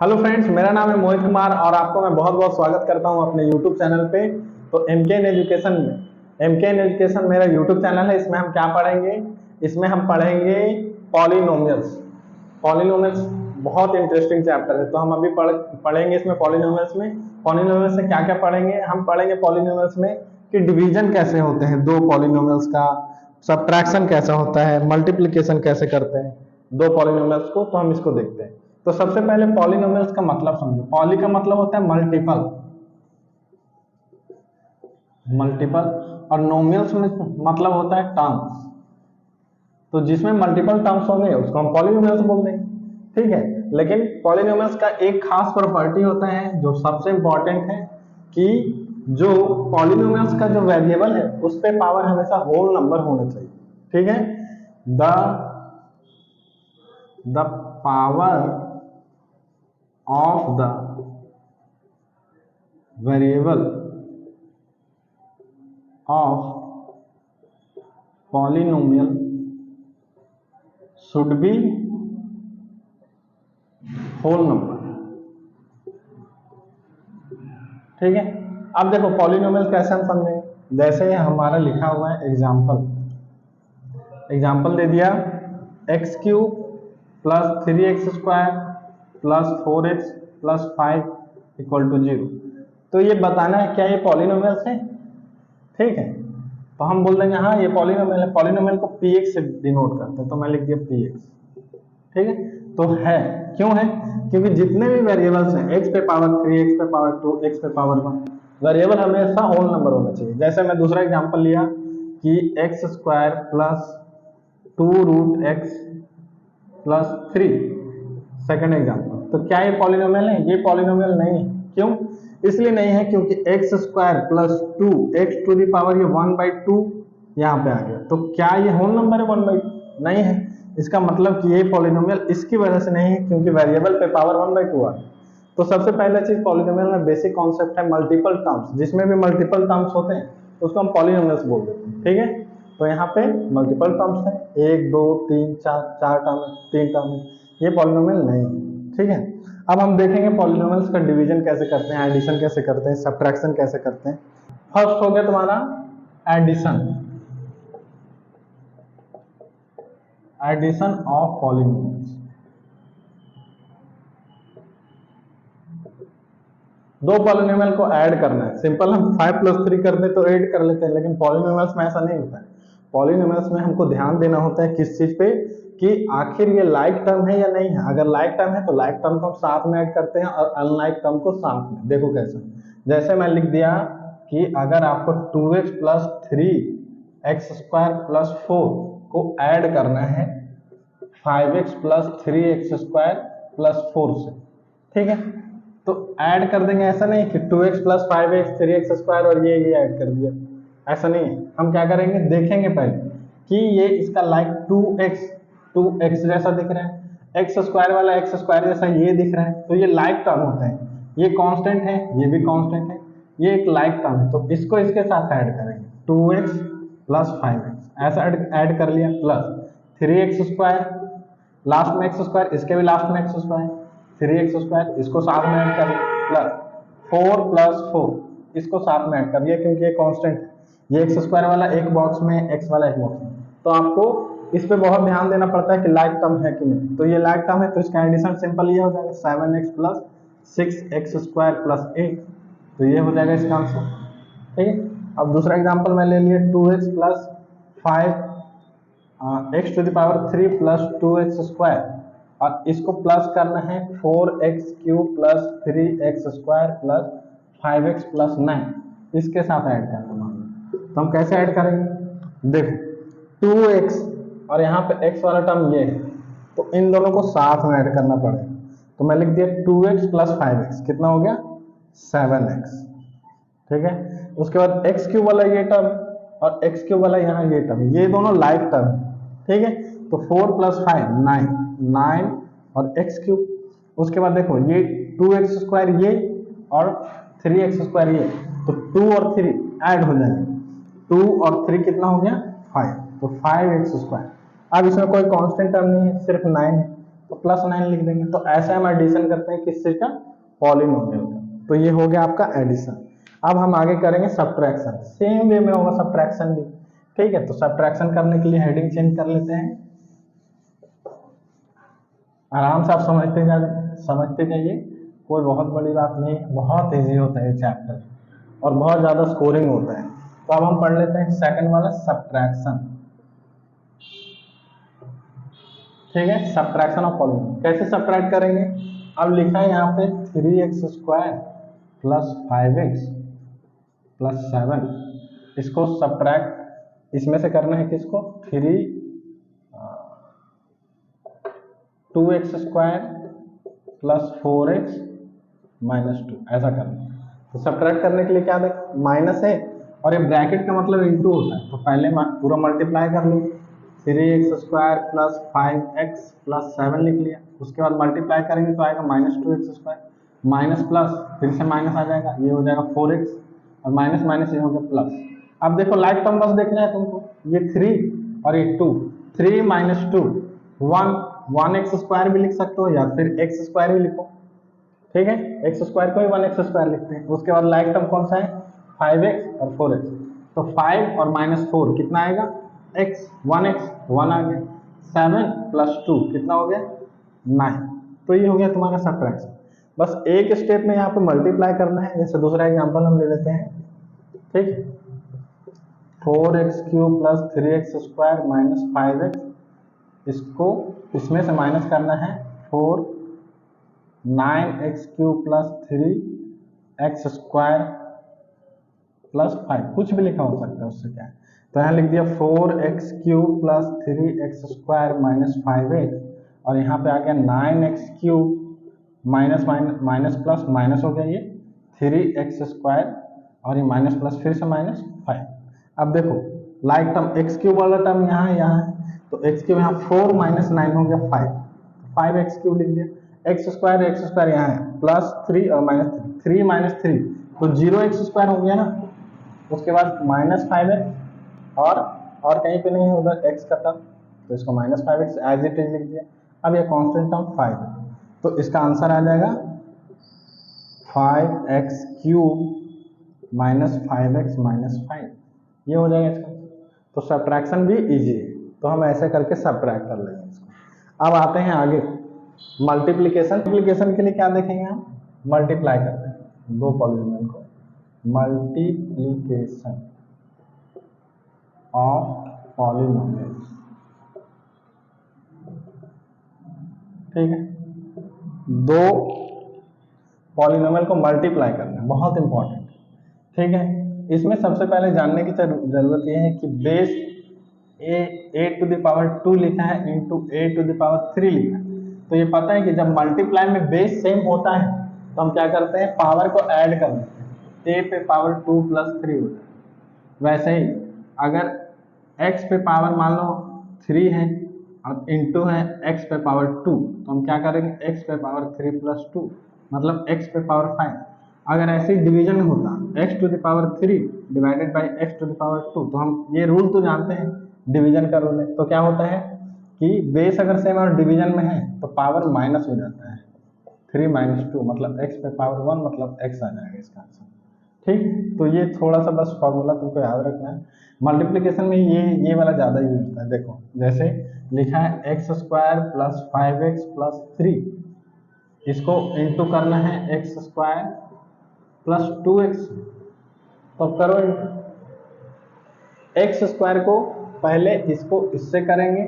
Hello friends, मेरा नाम है मोहित कुमार और आपको मैं बहुत बहुत स्वागत करता हूं अपने यूट्यूब चैनल पे। तो एमकेएन एजुकेशन में एमकेएन एजुकेशन मेरा यूट्यूब चैनल है। इसमें हम क्या पढ़ेंगे? इसमें हम पढ़ेंगे पॉलिनोमियल्स। पॉलिनोमियल्स बहुत इंटरेस्टिंग चैप्टर है, तो हम अभी पढ़ेंगे इसमें पॉलिनोमियल्स में। पॉलिनोमियल्स से क्या क्या पढ़ेंगे? हम पढ़ेंगे पॉलिनोमियल्स में कि डिवीजन कैसे होते हैं दो पॉलिनोमियल्स का, सब्ट्रैक्शन कैसा होता है, मल्टीप्लिकेशन कैसे करते हैं दो पॉलिनोमियल्स को। तो हम इसको देखते हैं। तो सबसे पहले पॉलिनोमियल्स का मतलब समझो। पॉली का मतलब होता है मल्टीपल, मल्टीपल। और नोमियल्स में मतलब होता है टर्म्स। तो जिसमें मल्टीपल टर्म्स होंगे उसको हम पॉलिनोमियल्स बोल देंगे, ठीक है। लेकिन पॉलिनोमियल्स का एक खास प्रॉपर्टी होता है जो सबसे इंपॉर्टेंट है कि जो पॉलिनोमियल्स का जो वेरिएबल है उस पे पावर हमेशा होल नंबर होना चाहिए, ठीक है। The the power of the variable of polynomial should be whole number, ठीक है। अब देखो पॉलिनोमियल कैसे हम समझेंगे। जैसे हमारा लिखा हुआ है एग्जाम्पल, एग्जाम्पल दे दिया x cube plus 3x² plus 4x plus 5 equal to 0। तो ये बताना है क्या ये पॉलिनोमियल्स है, ठीक है। तो हम बोल देंगे हाँ ये पॉलिनोमियल है। पॉलिनोमियल को px से डिनोट करते हैं, तो मैं लिख दिया px, ठीक है। तो है, क्यों है? क्योंकि जितने भी वेरिएबल्स हैं x पे पावर 3, x पे पावर 2, x पे पावर 1, वेरिएबल हमेशा होल नंबर होना चाहिए। जैसे मैं दूसरा एग्जांपल लिया कि x² plus 2√x plus 3, second example. तो क्या ये पॉलिनोमियल है? ये पॉलिनोमियल नहीं है। क्यों? इसलिए नहीं है क्योंकि x² plus 2x to the power ये 1/2 यहाँ पे आ गया। तो क्या ये होल नंबर है 1/2? नहीं है। इसका मतलब कि ये पॉलिनोमियल इसकी वजह से नहीं है क्योंकि वेरिएबल पे पावर 1/2 आ गया। तो सबसे पहला चीज पॉलिनोमियल में बेसिक कॉन्सेप्ट है मल्टीपल टर्म्स। जिसमें भी मल्टीपल टर्म्स होते हैं उसको हम पॉलिनोमियल्स बोल देते हैं, ठीक है। तो यहाँ पे मल्टीपल टर्म्स है, 1 2 3 4, 4 टर्म है, 3 टर्म है, ये पॉलिनोमियल नहीं है, ठीक है। अब हम देखेंगे पॉलिनोमियल्स का डिवीजन कैसे करते हैं, एडिशन कैसे करते हैं, सब्ट्रैक्शन कैसे करते हैं। फर्स्ट हो गया तुम्हारा एडिशन, एडिशन ऑफ पॉलिनोमियल्स। दो पॉलिनोमियल को ऐड करना है। सिंपल हम 5 + 3 कर दे तो ऐड कर लेते हैं, लेकिन पॉलिनोमियल्स में ऐसा नहीं होता है। पॉलिनोमियल्स में हमको ध्यान देना होता है किस चीज पे कि आखिर ये लाइक टर्म है या नहीं है। अगर लाइक टर्म है तो लाइक टर्म को हम साथ में ऐड करते हैं और अनलाइक टर्म को साथ में। देखो कैसे, जैसे मैं लिख दिया कि अगर आपको 2x प्लस 3x² प्लस 4 को ऐड करना है 5x प्लस 3x² प्लस 4 से, ठीक है। तो ऐड कर देंगे, ऐसा नहीं कि 2x प्लस 5x 3x² और ये ऐड कर दिया, ऐसा नहीं है। हम क्या करेंगे, देखेंगे पहले कि ये इसका लाइक 2x जैसा दिख रहा है, x² वाला x² जैसा ये दिख रहा है, तो ये लाइक टर्म होते हैं। ये कांस्टेंट है, ये भी कांस्टेंट है, ये एक लाइक टर्म है। तो इसको इसके साथ ऐड करेंगे 2x प्लस 5x ऐसा ऐड कर लिया, प्लस 3x², लास्ट में x², इसके भी लास्ट में x², 3x² इसको साथ में ऐड कर लिया, प्लस 4 प्लस 4 इसको साथ में ऐड कर लिया क्योंकि ये कांस्टेंट है। ये x² वाला एक बॉक्स में, x वाला एक बॉक्स में। तो आपको इस पे बहुत ध्यान देना पड़ता है कि लाइक टर्म है कि नहीं। तो ये लाइक टर्म है तो इसका एडिशन सिंपल ये हो जाएगा 7x प्लस 6x² प्लस 8। तो ये हो जाएगा इसका आंसर, ठीक है। अब दूसरा एग्जांपल मैं ले लिया 2x plus 5 x to the power 3 plus 2x² और इसको प्लस करना है 4x³ plus 3x² plus 5x plus 9, इसके साथ ऐड करना है। तो हम कैसे ऐड करेंगे, देखो 2x और यहाँ पे x वाला टर्म ये है, तो इन दोनों को साथ में ऐड करना पड़ेगा। तो मैं लिख दिया 2x प्लस 5x कितना हो गया 7x, ठीक है। उसके बाद x³ वाला ये टर्म और x³ वाला यहाँ ये टर्म, ये दोनों लाइक टर्म, ठीक है। तो 4 प्लस 5 9 और x³। उसके बाद देखो ये 2x² ये और 3x² ये, तो 2 और 3 ऐड हो जाएंगे, 2 और 3 कितना हो गया 5, तो 5x²। अब इसमें कोई कांस्टेंट टर्म नहीं है, सिर्फ 9 है, तो +9 लिख देंगे। तो ऐसे हम एडिशन करते हैं किस चीज का, पॉलिनोमियल का। तो ये हो गया आपका एडिशन। अब हम आगे करेंगे सब्ट्रैक्शन, सेम वे में होगा सब्ट्रैक्शन भी, ठीक है। तो सब्ट्रैक्शन करने के लिए हेडिंग चेंज कर लेते हैं, आराम से आप समझते जाइए, कोई बहुत बड़ी बात नहीं, बहुत इजी होता है ये चैप्टर और बहुत ज्यादा स्कोरिंग होता है। तो अब हम पढ़ लेते हैं सेकंड वाला सब्ट्रैक्शन, ठीक है। सब्ट्रैक्शन ऑफ पॉलिनोमियल कैसे सब्ट्रैक्ट करेंगे, अब लिखा है यहाँ पे 3x² प्लस 5x प्लस 7, इसको सब्ट्रैक्ट इसमें से करना है किसको, 2x² प्लस 4x माइनस 2, ऐसा करना है। तो सब्ट्रैक्ट करने के लिए क्या देख, माइनस है और ये ब्रैकेट का मतलब इंटू होता है, तो पहले पूरा मल्टीप्लाई कर लो, 3x² प्लस 5x प्लस 7 लिख लिया। उसके बाद मल्टीप्लाई करेंगे तो आएगा -2x², माइनस प्लस फिर से माइनस आ जाएगा, ये हो जाएगा 4x और माइनस माइनस ये हो गया प्लस। अब देखो लाइक टर्म बस देखना है तुमको, ये 3 और ये 2, 3 माइनस 2 1x² भी लिख सकते हो या फिर x² भी लिखो, ठीक है। x² को ही 1x² लिखते हैं। उसके बाद लाइक टर्म कौन सा है, 5x और 4x, तो 5 और -4 कितना आएगा, x 1x 1 आ गया, 7 प्लस 2 कितना हो गया 9। तो ये हो गया तुम्हारा सब्ट्रैक्शन। बस एक स्टेप में यहाँ पे मल्टीप्लाई करना है। जैसे दूसरा एग्जांपल हम ले लेते हैं, ठीक, 4x³ plus 3x² minus 5x, इसको इसमें से माइनस करना है 4 9x³ प्लस 3x² प्लस 5, कुछ भी लिखा हो सकता है, उससे क्या है। तो यहाँ लिख दिया 4x³ plus 3x² minus 5x और यहाँ पे आ गया 9x³ minus minus plus minus हो गया ये 3x² और ये माइनस प्लस फिर से माइनस 5। अब देखो लाइक टर्म x³ वाला टर्म यहाँ है, तो x³ यहाँ 4 माइनस 9 हो गया 5x³ लिख दिया, x² यहाँ है प्लस 3 और माइनस 3 माइनस 3 तो 0x² हो गया ना। उसके बाद माइनस 5x और कहीं पे नहीं है उधर x का टर्म, तो इसको minus 5x as it is लिख दिया। अब ये कांस्टेंट टर्म 5 है, तो इसका आंसर आ जाएगा 5x³ माइनस 5x माइनस 5, ये हो जाएगा इसका। तो सब्ट्रैक्शन भी इजी है, तो हम ऐसे करके सब्ट्रैक्ट कर लेंगे इसको। अब आते हैं आगे मल्टीप्लिकेशन। मल्टीप्लिकेशन के लिए क्या देखेंगे हम, मल्टीप्लाई करते हैं दो पॉलिनोमियल को, मल्टीप्लिकेशन ऑफ पॉलिनोमियल्स, ठीक है। दो पॉलिनोमियल को मल्टीप्लाई करना है, बहुत इंपॉर्टेंट, ठीक है। इसमें सबसे पहले जानने की जरूरत यह है कि base a to the power 2 लिखा है into a to the power 3 लिखा है। तो ये पता है कि जब मल्टीप्लाई में बेस सेम होता है तो हम क्या करते हैं, पावर को ऐड कर देते हैं, a पे पावर 2 प्लस 3 होता है। वैसे ही अगर x पे पावर मान लो 3 है और इंटू है x पे पावर 2, तो हम क्या करेंगे, x पे पावर 3 प्लस 2 मतलब x पे पावर 5। अगर ऐसे डिवीजन होता x to the power 3 divided by x to the power 2, तो हम ये रूल तो जानते हैं डिवीजन का रूल है। तो क्या होता है कि बेस अगर सेम और डिवीजन में है तो पावर माइनस हो जाता है, 3 माइनस 2 मतलब x पे पावर 1 मतलब x आ जाएगा इसका आंसर, ठीक। तो ये थोड़ा सा बस फॉर्मूला तुमको याद रखना है। मल्टीप्लिकेशन में ये वाला ज़्यादा यूज होता है। देखो जैसे लिखा है x² प्लस 5x प्लस 3, इसको इंटू करना है x² प्लस 2x, तो करो इंटू। x² को पहले इसको इससे करेंगे,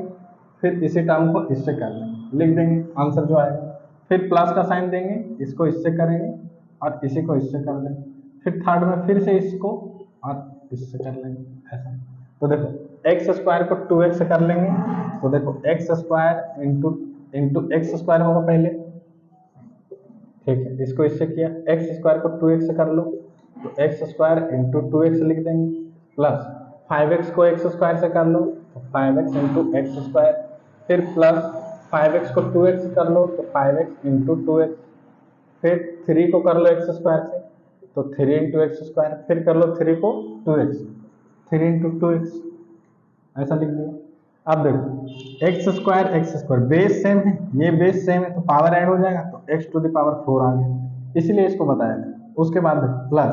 फिर इसी टर्म को इससे कर लेंगे, लिख देंगे आंसर जो आएगा। फिर प्लस का साइन देंगे, इसको इससे करेंगे और इसी को इससे कर देंगे, फिर थर्ड में फिर से इसको और इससे कर लेंगे, ऐसा। तो देखो x² को 2x से कर लेंगे, तो देखो x² इंटू x² होगा पहले, ठीक है। इसको इससे किया, x² को 2x से कर लो, तो x² इंटू 2x लिख देंगे, प्लस 5x को x² से कर लो तो 5x इंटू x², फिर प्लस 5x को 2x से कर लो तो 5x इंटू 2x, फिर 3 को कर लो x² से तो 3 इंटू x², फिर कर लो 3 को 2x, 3 इंटू 2x, ऐसा लिख दिया। अब देखो एक्स स्क्वायर बेस सेम है, ये बेस सेम है तो पावर ऐड हो जाएगा, तो एक्स टू द पावर 4 आ गया, इसलिए इसको बताया था। उसके बाद प्लस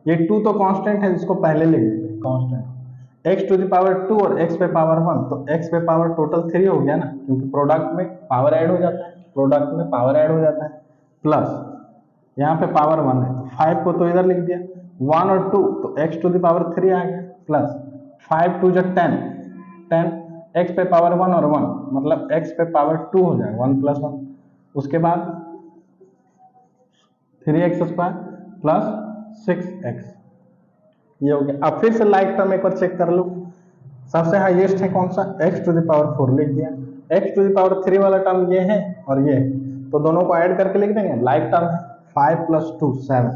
ये 2 तो कांस्टेंट है, इसको पहले लिख देते हैं constant, x to the power 2 और एक्स पे पावर 1, तो एक्स पे पावर टोटल 3 हो गया ना, क्योंकि प्रोडक्ट में पावर ऐड हो जाता है, प्रोडक्ट में पावर ऐड हो जाता है। प्लस यहाँ पे पावर 1 है तो 5 को तो इधर लिख दिया, 1 और 2 तो एक्स टू द पावर 3 आ गया, प्लस 5 2 जो 10, 10 एक्स पे पावर 1 और 1 मतलब एक्स पे पावर 2 हो जाएगा, 1 प्लस 1। उसके बाद 3x स्क्वायर प्लस 6x, ये हो गया। अब फिर से लाइक टर्म एक बार चेक कर लो, सबसे हाईएस्ट है कौन सा, x टू द पावर 4 लिख दिया, x टू द पावर 3 वाला टर्म ये है और ये है, तो दोनों को ऐड करके लिख देंगे, लाइक टर्म है 5 प्लस 2 7,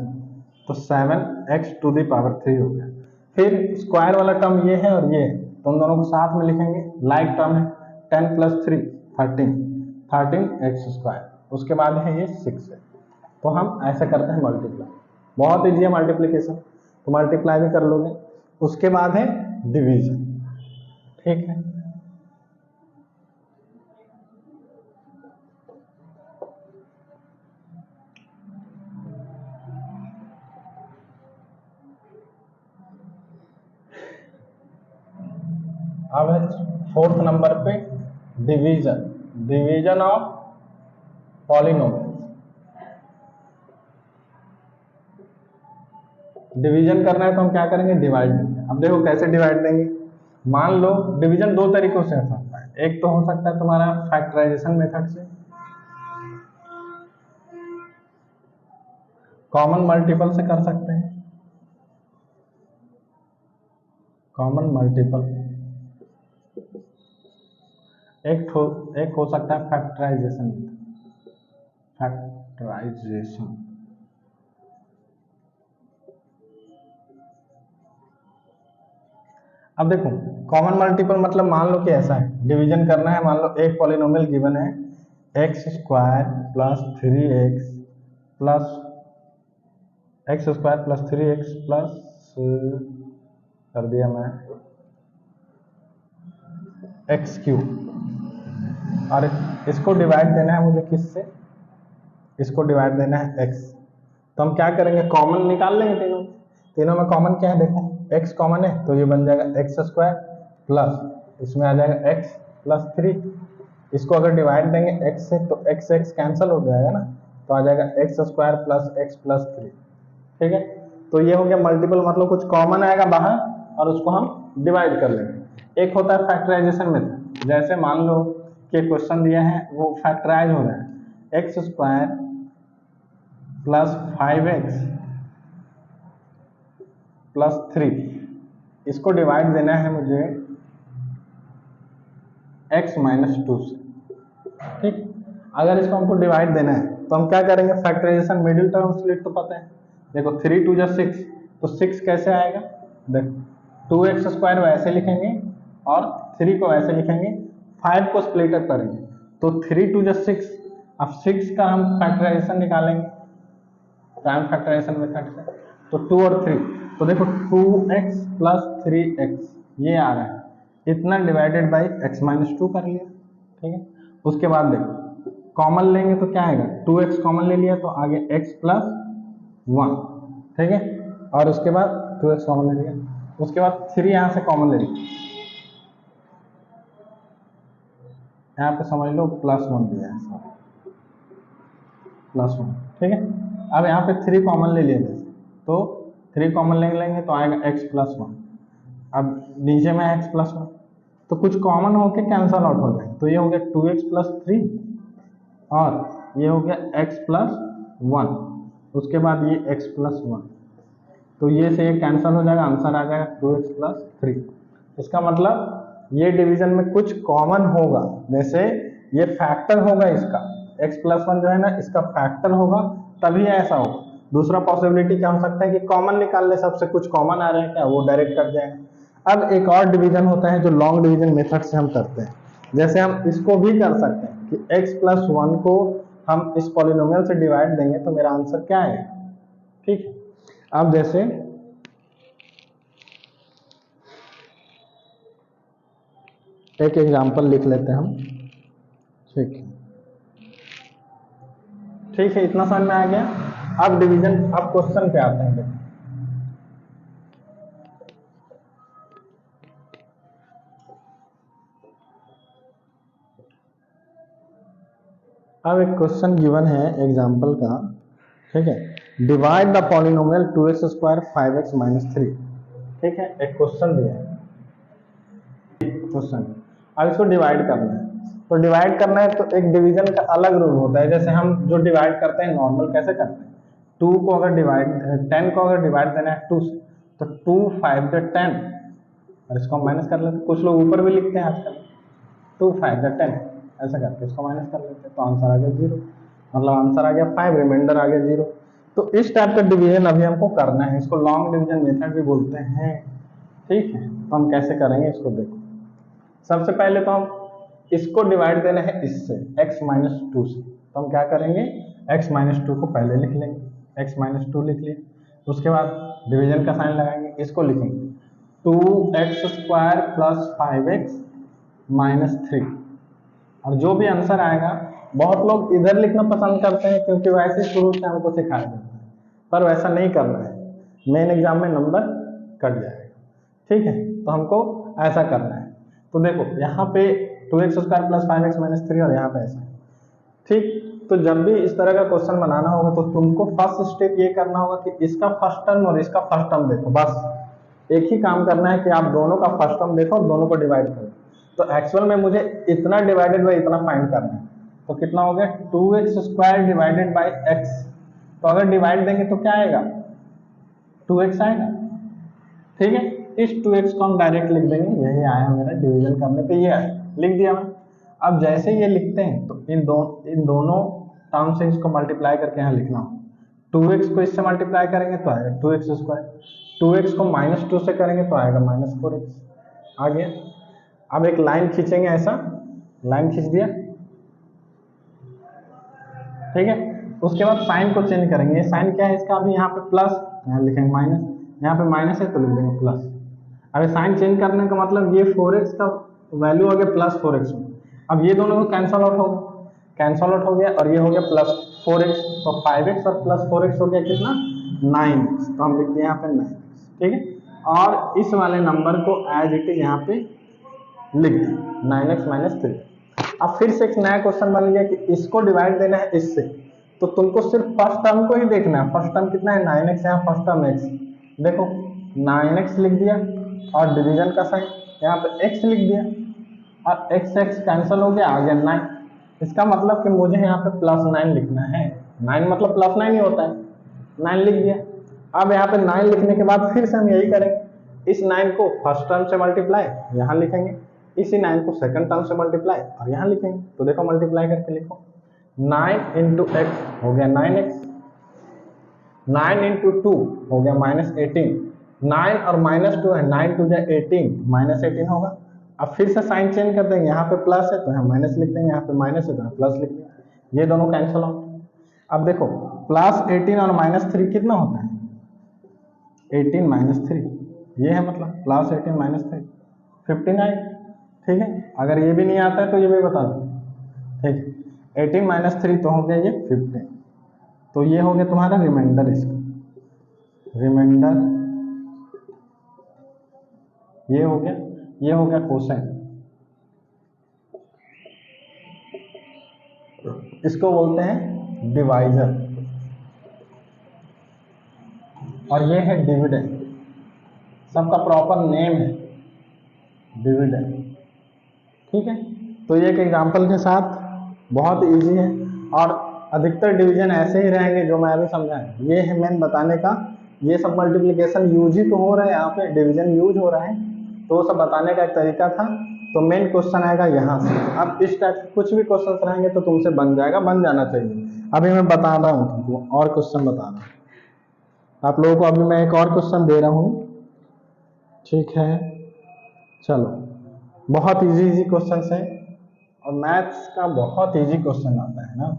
तो 7x टू द पावर 3 हो गया। फिर स्क्वायर वाला टर्म ये है और ये है, तो उन दोनों को साथ में लिखेंगे, लाइक टर्म है 10 प्लस 3 13, 13x स्क्वायर, उसके बाद है ये 6 है। तो हम ऐसे करते हैं मल्टीप्लाई, बहुत ईजी है मल्टीप्लीकेशन, तो मल्टीप्लाई भी कर लोगे। उसके बाद है डिवीजन, ठीक है। अब है 4th नंबर पे division, division of polynomial. Division करना है तो हम क्या करेंगे, डिवाइड देंगे। अब देखो कैसे डिवाइड देंगे, मान लो डिवीजन दो तरीकों से हो सकता है, एक तो हो सकता है तुम्हारा फैक्टराइजेशन मेथड से, कॉमन मल्टीपल से कर सकते हैं, कॉमन मल्टीपल, एक हो सकता है फैक्टराइजेशन, फैक्टराइजेशन। अब देखो कॉमन मल्टीपल मतलब मान लो कि ऐसा है, डिवीजन करना है, मान लो एक पॉलिनोमियल गिवन है x square plus 3x plus x square plus 3x plus कर दिया मैं एक्स क्यूब, और इसको डिवाइड देना है मुझे किससे, इसको डिवाइड देना है x, तो हम क्या करेंगे, कॉमन निकाल लेंगे, तीनों तीनों में कॉमन क्या है, देखो x कॉमन है तो ये बन जाएगा एक्स स्क्वायर प्लस इसमें आ जाएगा x प्लस 3, इसको अगर डिवाइड देंगे x से तो x से x कैंसिल हो जाएगा ना, तो आ जाएगा x square plus x plus 3, ठीक है। तो ये हो गया मल्टीपल, मतलब कुछ कॉमन आएगा बाहर और उसको हम डिवाइड कर लेंगे। एक होता है फैक्टराइजेशन मेथड, जैसे मान लो कि क्वेश्चन दिया है वो फैक्टराइज हो रहा है, x square plus 5x plus 3, इसको डिवाइड देना है मुझे x माइनस 2 से, ठीक। अगर इसको हमको डिवाइड देना है तो हम क्या करेंगे, फैक्टराइजेशन मिडिल टर्म स्प्लिट तो पता है, देखो 3 2 जा 6, तो 6 कैसे आएगा, देखो 2x स्क्वायर वैसे लिखेंगे और 3 को वैसे लिखेंगे, 5 को स्प्लिट अप करेंगे तो 3 2 जा 6, अब 6 का हम फैक्टराइजेशन निकालेंगे प्राइम फैक्टराइजेशन मेथड से, तो 2 और 3, तो देखो 2x प्लस 3x ये आ रहा है, इतना डिवाइडेड बाई x माइनस 2 कर लिया, ठीक है। उसके बाद देखो कॉमन लेंगे तो क्या आएगा, 2x कॉमन ले लिया तो आगे x प्लस 1, ठीक है, और उसके बाद 2x कॉमन ले लिया, उसके बाद 3 यहाँ से कॉमन ले लिया, यहाँ पे समझ लो प्लस 1 दिया है, सॉरी प्लस 1, ठीक है। अब यहाँ पे 3 कॉमन ले लिया जैसे, तो 3 कॉमन ले लेंगे तो आएगा x प्लस 1, अब नीचे में x प्लस 1, तो कुछ कॉमन होके कैंसल आउट हो जाएगा, तो ये हो गया 2x प्लस 3 और ये हो गया x प्लस 1, उसके बाद ये x प्लस 1, तो ये से ये कैंसल हो जाएगा, आंसर आ जाएगा 2x प्लस 3। इसका मतलब ये डिवीजन में कुछ कॉमन होगा, जैसे ये फैक्टर होगा इसका, x प्लस 1 जो है ना इसका फैक्टर होगा तभी ऐसा होगा। दूसरा पॉसिबिलिटी क्या हो सकता है कि कॉमन निकाल ले, सबसे कुछ कॉमन आ रहा है क्या, वो डायरेक्ट कट जाएगा। अब एक और डिवीजन होता है जो लॉन्ग डिवीजन मेथड से हम करते हैं, जैसे हम इसको भी कर सकते हैं कि x प्लस 1 को हम इस पॉलिनोमियल से डिवाइड देंगे तो मेरा आंसर क्या है, ठीक। अब जैसे एक एग्जाम्पल लिख लेते हैं हम। ठीक है, ठीक है, इतना समझ में आ गया। अब डिवीजन, अब क्वेश्चन पे आते हैं। देखो अब एक क्वेश्चन गिवन है एग्जाम्पल का। ठीक है, divide the polynomial 2x² 5x - 3। ठीक है, एक क्वेश्चन दिया है, क्वेश्चन। अब इसको डिवाइड करना है। तो डिवाइड करना है तो एक डिवीजन का अलग रूल होता है। जैसे हम जो डिवाइड करते हैं नॉर्मल कैसे करते हैं, 2 को अगर डिवाइड 10 को अगर डिवाइड देना है 2 से, तो 2 5 10, और इसको माइनस कर लेते हैं। कुछ लोग ऊपर भी लिखते हैं आजकल 2 5 10, ऐसा करके इसको माइनस कर लेते हैं, तो आंसर आ गया 0। मतलब आंसर आ गया 5, रिमाइंडर आ गया 0। तो इस टाइप का डिवीजन अभी हमको करना है, इसको लॉन्ग डिवीजन मेथड भी बोलते हैं। ठीक है, तो हम कैसे करेंगे इसको देखो। सबसे पहले तो हम इसको डिवाइड देना है इससे x - 2 से, तो हम क्या करेंगे, x - 2 को पहले लिख लेंगे, x - 2 लिख लिया। उसके बाद डिवीजन का साइन लगाएंगे, इसको लिखेंगे 2x² + 5x - 3। और जो भी आंसर आएगा, बहुत लोग इधर लिखना पसंद करते हैं क्योंकि वैसे शुरू से हमको सिखाया जाता है, पर वैसा नहीं करना है, मेन एग्जाम में नंबर कट जाएगा। ठीक है, तो हमको ऐसा करना है। तो देखो यहाँ पे 2x² + 5x - 3 और यहाँ पे ऐसा। ठीक, तो जब भी इस तरह का क्वेश्चन बनाना होगा तो तुमको फर्स्ट स्टेप ये करना होगा कि इसका फर्स्ट टर्म और इसका फर्स्ट टर्म देखो। बस एक ही काम करना है कि आप दोनों का फर्स्ट टर्म देखो और दोनों को डिवाइड करो। तो एक्चुअल में मुझे इतना डिवाइडेड बाई इतना फाइंड करना है, तो कितना हो गया 2x² डिवाइडेड बाई x। तो अगर डिवाइड देंगे तो क्या आएगा, 2x आएगा। ठीक है, इस 2x को हम डायरेक्ट लिख देंगे, यही आया मेरा डिवीजन करने पे, ये आया, लिख दिया मैं। अब जैसे ये लिखते हैं तो इन दोनों टर्म से इसको मल्टीप्लाई करके यहाँ लिखना हो। 2x को इससे मल्टीप्लाई करेंगे तो आएगा 2x², 2x को -2 से करेंगे तो आएगा -4x। आ गया। अब एक लाइन खींचेंगे, ऐसा लाइन खींच दिया। ठीक है, उसके बाद साइन को चेंज करेंगे। ये साइन क्या है इसका, अभी यहाँ पे प्लस, यहाँ लिखेंगे माइनस, यहाँ पे माइनस है तो लिख देंगे प्लस। अभी साइन चेंज करने का मतलब ये 4x का वैल्यू हो गया +4x में। अब ये दोनों को कैंसल आउट हो गया, कैंसल आउट हो गया, और ये हो गया +4x। तो 5x और +4x हो गया कितना, 9x। तो हम लिख दिए यहाँ पे 9x। ठीक है, और इस वाले नंबर को एज इट इज यहाँ पे लिख दिया 9x - 3। अब फिर से एक नया क्वेश्चन बन गया कि इसको डिवाइड देना है इससे, तो तुमको सिर्फ फर्स्ट टर्म को ही देखना है। फर्स्ट टर्म कितना है 9x, यहाँ फर्स्ट टर्म x, देखो 9x लिख दिया, और डिवीजन का साइन यहाँ पे x लिख दिया, और x x कैंसिल हो गया, आ गया 9। इसका मतलब कि मुझे यहाँ पे +9 लिखना है। 9 मतलब +9 ही होता है, 9 लिख दिया। अब यहाँ पे 9 लिखने के बाद फिर से हम यही करेंगे, इस 9 को फर्स्ट टर्म से मल्टीप्लाई यहाँ लिखेंगे, इसी 9 को सेकंड टर्म से मल्टीप्लाई और यहाँ लिखेंगे। तो देखो मल्टीप्लाई करके लिखो, 9 × x हो गया 9x, 9 × 2 हो गया -18, 9 और -2 है, 9 2 = 18, -18 होगा। अब फिर से साइन चेंज कर देंगे, यहाँ पे प्लस है तो यहाँ माइनस लिख देंगे, यहाँ पे माइनस है तो यहाँ प्लस लिख देंगे, ये दोनों कैंसिल आउट। अब देखो +18 और -3 कितना होता है, 18 - 3, ये है मतलब +18 - 3 15 आएगा। ठीक है, अगर ये भी नहीं आता है तो ये भी बता दो। ठीक है, 18 - 3 तो हो गया ये 15, तो ये हो गया तुम्हारा रिमाइंडर। इसका रिमाइंडर ये हो गया, ये हो गया कोसाइन। इसको बोलते हैं डिवाइजर, और ये है डिविडेंड। सबका प्रॉपर नेम है डिविडेंड। ठीक है, तो ये एक एग्जांपल के साथ बहुत इजी है, और अधिकतर डिवीजन ऐसे ही रहेंगे जो मैं अभी समझाया। ये है मेन बताने का, ये सब मल्टीप्लिकेशन यूज ही तो हो रहा है, यहाँ पे डिवीजन यूज हो रहा है, तो वो सब बताने का एक तरीका था। तो मेन क्वेश्चन आएगा यहाँ से। अब इस टाइप के कुछ भी क्वेश्चन रहेंगे तो तुमसे बन जाएगा, बन जाना चाहिए। अभी मैं बता रहा हूँ तुमको और क्वेश्चन बता रहा हूँ आप लोगों को। अभी मैं एक और क्वेश्चन दे रहा हूँ। ठीक है, चलो, बहुत इजी क्वेश्चन है, और मैथ्स का बहुत इजी क्वेश्चन आता है ना,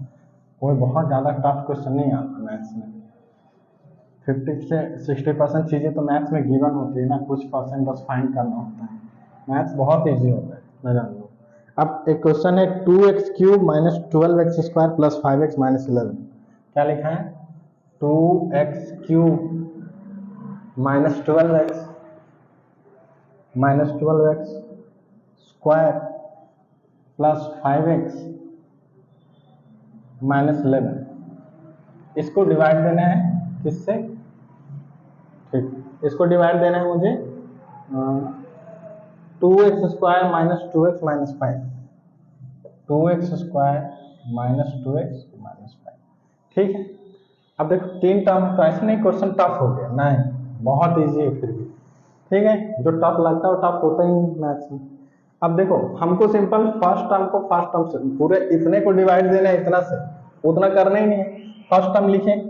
कोई बहुत ज़्यादा टफ क्वेश्चन नहीं आता मैथ्स में। 50 से 60% चीज़ें तो मैथ्स में गिवन होती है ना, कुछ परसेंट बस फाइंड करना होता है। मैथ्स बहुत इजी होता है, न जान लो। अब एक क्वेश्चन है 2x³ minus 12x² plus 5x minus 11। क्या लिखा है? 2x³ minus 12x minus 12x² plus 5x minus 11। इसको डिवाइड देना है किससे? ठीक, इसको डिवाइड देना है मुझे 2x² minus 2x minus 5, 2x² minus 2x minus 5। ठीक है, अब देखो तीन टर्म है तो ऐसे नहीं क्वेश्चन टफ हो गया, नहीं बहुत इजी है फिर भी। ठीक है, जो टफ लगता है वो टफ होता ही नहीं मैथ्स में। अब देखो हमको सिंपल फर्स्ट टर्म को फर्स्ट टर्म से, पूरे इतने को डिवाइड देना है इतना से, उतना करना ही नहीं है। फर्स्ट टर्म लिखें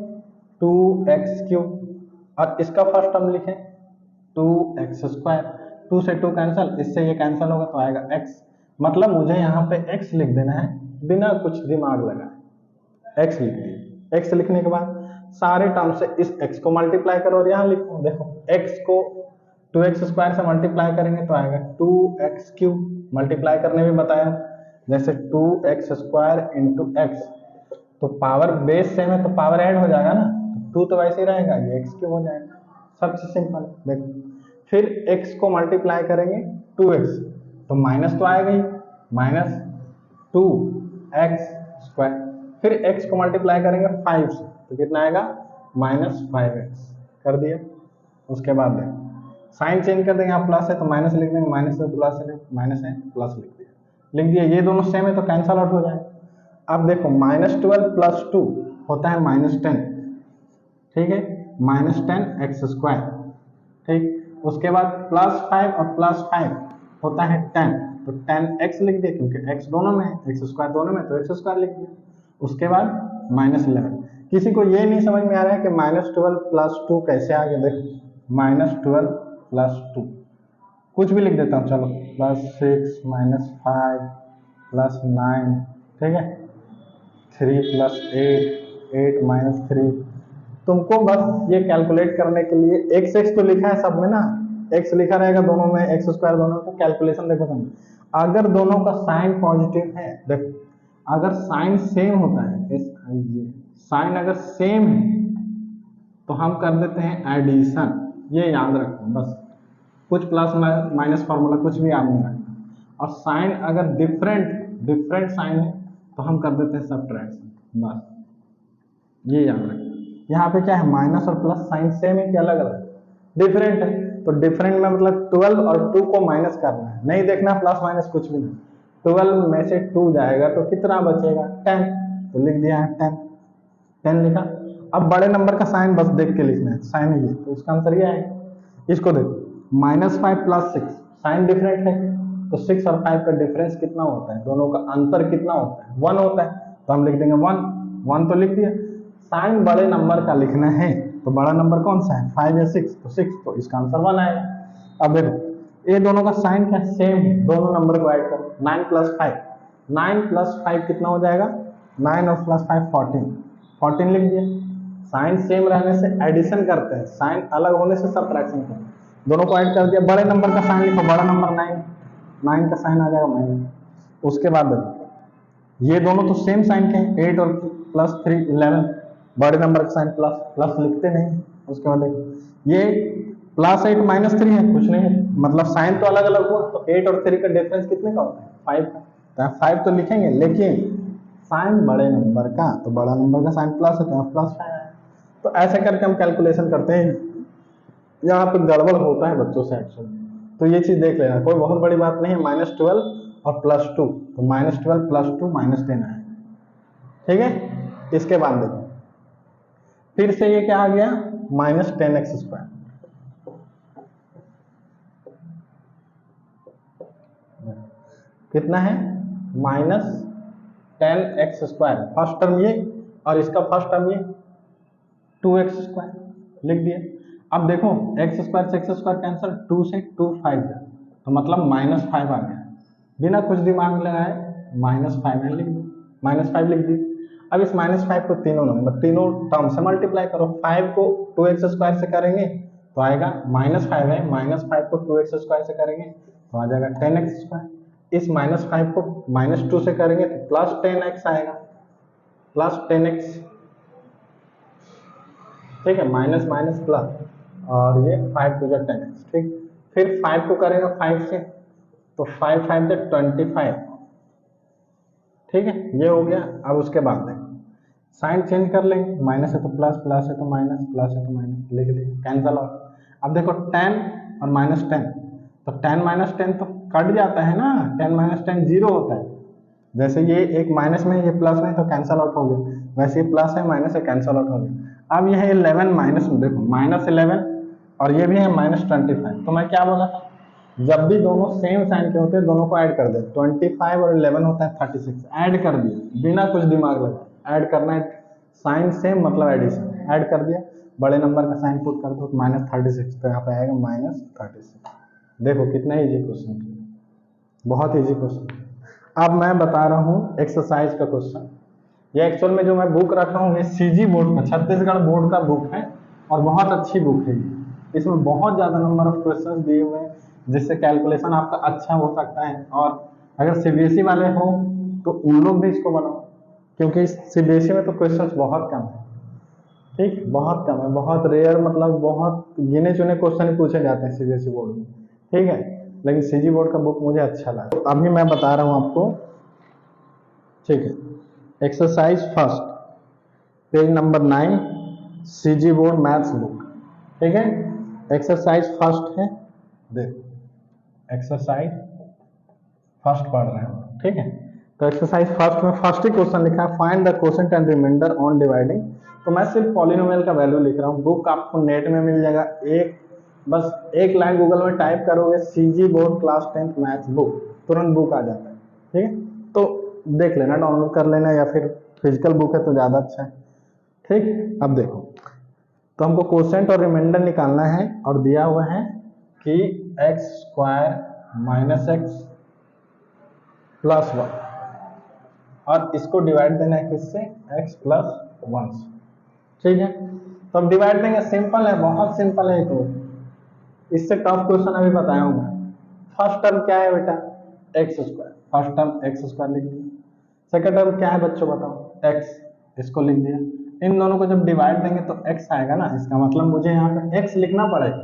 2x³ और इसका फर्स्ट टर्म लिखें 2x²। 2 से 2 कैंसिल, इससे ये कैंसिल होगा तो आएगा x। मतलब मुझे यहाँ पे x लिख देना है बिना कुछ दिमाग लगाए, x लिख दिया। x लिखने के बाद सारे टर्म से इस x को मल्टीप्लाई करो और यहाँ लिखो। देखो x को 2x² से मल्टीप्लाई करेंगे तो आएगा 2x³। मल्टीप्लाई करने में बताया, जैसे 2x² इंटू x, तो पावर बेस सेम है तो पावर ऐड हो जाएगा ना, 2 तो वैसे ही रहेगा, ये x³ हो जाएगा। सबसे सिंपल। देखो फिर x को मल्टीप्लाई करेंगे 2x, तो माइनस तो आएगा ही, माइनस 2x²। फिर x को मल्टीप्लाई करेंगे 5 से, तो कितना आएगा? Minus 5x। कर दिया। उसके बाद देखो साइन चेंज कर देंगे, यहाँ प्लस है तो माइनस लिख देंगे, माइनस है प्लस है, माइनस है प्लस लिख दिया। ये दोनों सेम है तो कैंसल आउट हो जाएगा। अब देखो -12 प्लस 2 होता है -10। ठीक है, -10x²। ठीक, उसके बाद +5 और +5 होता है 10, तो 10x लिख दिया क्योंकि x दोनों में है, x² दोनों में, तो x² लिख दिया। उसके बाद -11। किसी को ये नहीं समझ में आ रहा है कि -12 प्लस 2 कैसे आ गया? देखो -12 प्लस 2 कुछ भी लिख देता हूँ, चलो +6 -5 +9, ठीक है, 3 + 8 8 - 3। तुमको बस ये कैलकुलेट करने के लिए x तो लिखा है सब में ना, x लिखा रहेगा दोनों में, x² दोनों को। कैलकुलेशन देखो तुम, अगर दोनों का साइन पॉजिटिव है, देखो अगर साइन सेम होता है, साइन अगर सेम है तो हम कर देते हैं एडिशन। ये याद रखो बस, कुछ प्लस माइनस फार्मूला कुछ भी याद नहीं रखना। और साइन अगर डिफरेंट साइन है तो हम कर देते हैं सब्ट्रैक्शन, बस ये याद रखना। यहाँ पे क्या है, माइनस और प्लस साइन सेम है कि अलग अलग? डिफरेंट है, तो डिफरेंट में मतलब 12 और 2 को माइनस करना है, नहीं देखना प्लस माइनस कुछ भी नहीं। 12 में से 2 जाएगा तो कितना बचेगा? 10, तो लिख दिया है 10, 10 लिखा। अब बड़े नंबर का साइन बस देख के लिखना है, साइन ये, तो इसका आंसर ये आएगा। इसको देखो -5 + 6, साइन डिफरेंट है तो 6 और 5 का डिफरेंस कितना होता है, दोनों का अंतर कितना होता है? 1 होता है, तो हम लिख देंगे 1 तो लिख दिया। साइन बड़े नंबर का लिखना है तो बड़ा नंबर कौन सा है? 5 या 6, तो 6, तो इसका आंसर 1 आएगा। अब देखो ये दोनों का साइन क्या सेम है, दोनों नंबर को ऐड करो, 9 + 5, 9 + 5 कितना हो जाएगा? 9 और +5 14, 14 लिख दिया। साइन सेम रहने से एडिशन करते हैं, साइन अलग होने से सब्ट्रैक्शन करते हैं। दोनों को ऐड कर दिया, बड़े नंबर का साइन लिखो, बड़ा नंबर 9, 9 का साइन आ जाएगा 9। उसके बाद देखो ये दोनों तो सेम साइन के हैं, 8 और +3 11, बड़े नंबर का साइन प्लस प्लस लिखते नहीं। उसके बाद देखो ये +8 -3 है, कुछ नहीं है, मतलब साइन तो अलग अलग हुआ, तो 8 और 3 का डिफरेंस कितने का होता है? 5 का, तो 5 तो लिखेंगे, लेकिन साइन बड़े नंबर का, तो बड़ा नंबर का साइन प्लस है तो +5 है। तो ऐसे करके हम कैलकुलेशन करते हैं। यहाँ पे गड़बड़ होता है बच्चों से एक्चुअली, तो ये चीज देख लेना, कोई बहुत बड़ी बात नहीं है। -12 और +2, तो -12 + 2 -10 है, ठीक है। इसके बाद देखो फिर से ये क्या आ गया, -10x²। कितना है? -10x², फर्स्ट टर्म ये और इसका फर्स्ट टर्म ये 2x² लिख दिया। अब देखो x² से x² कैंसिल, 2 से 2 5 है, तो मतलब -5 आ गया, बिना कुछ दिमाग लगाए -5 है लिख दो, -5 लिख दी। अब इस -5 को तीनों टर्म से मल्टीप्लाई करो। 5 को 2x² से करेंगे तो आएगा -5 है, -5 को 2x² से करेंगे तो आ जाएगा 10x²। इस -5 को -2 से करेंगे तो +10x आएगा, +10x, ठीक है, माइनस माइनस प्लस, और ये 5 टू 10x, ठीक। फिर 5 को करेंगे 5 से, तो 5 5 25, ठीक है, ये हो गया। अब उसके बाद देखो साइन चेंज कर लेंगे, माइनस है तो प्लस, प्लस है तो माइनस, प्लस है तो माइनस, लिख देंगे कैंसल आउट। अब देखो 10 और -10, तो 10 -10 तो कट जाता है ना, 10 -10 जीरो होता है। जैसे ये एक माइनस में ये प्लस में तो कैंसल आउट हो गया, वैसे ये प्लस है माइनस है कैंसल आउट हो गया। अब ये है 11 माइनस में, देखो -11 और ये भी है -25, तो मैं क्या बोला था, जब भी दोनों सेम साइन के होते हैं दोनों को ऐड कर दे। 25 और 11 होता है 36, ऐड कर दिया बिना कुछ दिमाग लगा, ऐड करना है, साइन सेम मतलब एडिशन, ऐड कर दिया, बड़े नंबर का साइन पुट कर दो, -36, तो यहाँ पे आएगा -36। देखो कितना इजी क्वेश्चन, बहुत इजी क्वेश्चन। अब मैं बता रहा हूँ एक्सरसाइज का क्वेश्चन। ये एक्चुअल में जो मैं बुक रखा हूँ ये सीजी बोर्ड का, छत्तीसगढ़ बोर्ड का बुक है और बहुत अच्छी बुक है ये। इसमें बहुत ज़्यादा नंबर ऑफ क्वेश्चंस दिए हुए हैं जिससे कैलकुलेशन आपका अच्छा हो सकता है। और अगर सीबीएसई वाले हो तो उन लोग भी इसको बनाओ, क्योंकि सीबीएसई में तो क्वेश्चंस बहुत कम है, ठीक, बहुत कम है, बहुत रेयर, मतलब बहुत गिने चुने क्वेश्चन पूछे जाते हैं सीबीएसई बोर्ड में, ठीक है। लेकिन सीजी बोर्ड का बुक मुझे अच्छा लगा, तो अभी मैं बता रहा हूँ आपको, ठीक है। Exercise first, page number 9, CG board maths book, ठीक है। एक्सरसाइज फर्स्ट है, देखो एक्सरसाइज फर्स्ट पढ़ रहे हैं, ठीक है। तो एक्सरसाइज फर्स्ट में फर्स्ट ही क्वेश्चन लिखा है, find the quotient and remainder on dividing. तो मैं सिर्फ पॉलिनोमियल का वैल्यू लिख रहा हूँ, बुक आपको नेट में मिल जाएगा, बस एक लाइन गूगल में टाइप करोगे CG board class 10th maths book, तुरंत बुक आ जाता है, ठीक है। तो देख लेना, डाउनलोड कर लेना, या फिर फिजिकल बुक है तो ज़्यादा अच्छा है, ठीक। अब देखो, तो हमको क्वोशेंट और रिमाइंडर निकालना है और दिया हुआ है कि x² - x + 1, और इसको डिवाइड देना है किससे, x + 1 से, ठीक है। तो अब डिवाइड देंगे, सिंपल है, बहुत सिंपल है। तो इससे टफ क्वेश्चन अभी बताया हूँ मैं। फर्स्ट टर्म क्या है बेटा, x², फर्स्ट टर्म x² लिख दिया। सेकंड टर्म क्या है बच्चों बताओ, x, इसको लिख दिया। इन दोनों को जब डिवाइड देंगे तो x आएगा ना, इसका मतलब मुझे यहाँ पे x लिखना पड़ेगा,